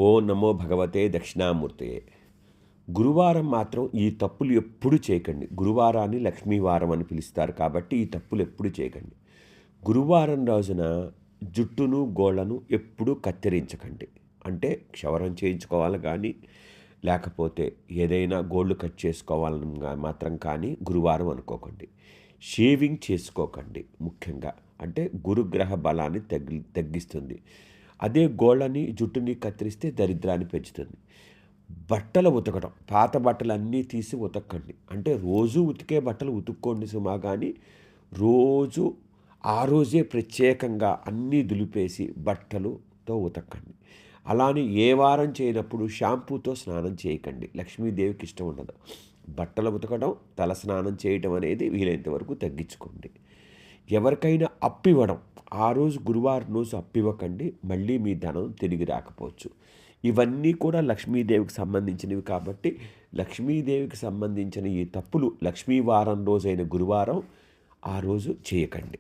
ఓం నమో భగవతే దక్షిణామూర్తయే. గురువారం మాత్రం ఈ తప్పులు ఎప్పుడు చేయకండి. గురువారాన్ని లక్ష్మీవారం అని పిలుస్తారు కాబట్టి ఈ తప్పులు ఎప్పుడు చేయకండి. గురువారం రోజున జుట్టును గోళ్ళను ఎప్పుడూ కత్తిరించకండి. అంటే క్షవరం చేయించుకోవాలి కానీ, లేకపోతే ఏదైనా గోళ్ళు కట్ చేసుకోవాలని మాత్రం కానీ గురువారం అనుకోకండి. షేవింగ్ చేసుకోకండి. ముఖ్యంగా అంటే గురుగ్రహ బలాన్ని తగ్గిస్తుంది. అదే గోళ్ళని జుట్టుని కత్తిరిస్తే దరిద్రాన్ని పెంచుతుంది. బట్టలు ఉతకడం, పాత బట్టలన్నీ తీసి ఉతకండి. అంటే రోజు ఉతికే బట్టలు ఉతుక్కోండి సుమా, కానీ రోజు ఆ రోజే ప్రత్యేకంగా అన్నీ దులిపేసి బట్టలుతో ఉతకండి. అలానే ఏ వారం చేయనప్పుడు షాంపూతో స్నానం చేయకండి. లక్ష్మీదేవికి ఇష్టం ఉండదు. బట్టలు ఉతకడం, తల స్నానం చేయడం అనేది వీలైనంత వరకు తగ్గించుకోండి. ఎవరికైనా అప్పివ్వడం, ఆ రోజు గురువారం రోజు అప్పివ్వకండి. మళ్ళీ మీ ధనం తిరిగి రాకపోవచ్చు. ఇవన్నీ కూడా లక్ష్మీదేవికి సంబంధించినవి కాబట్టి లక్ష్మీదేవికి సంబంధించిన ఈ తప్పులు లక్ష్మీవారం రోజైన గురువారం ఆ రోజు చేయకండి.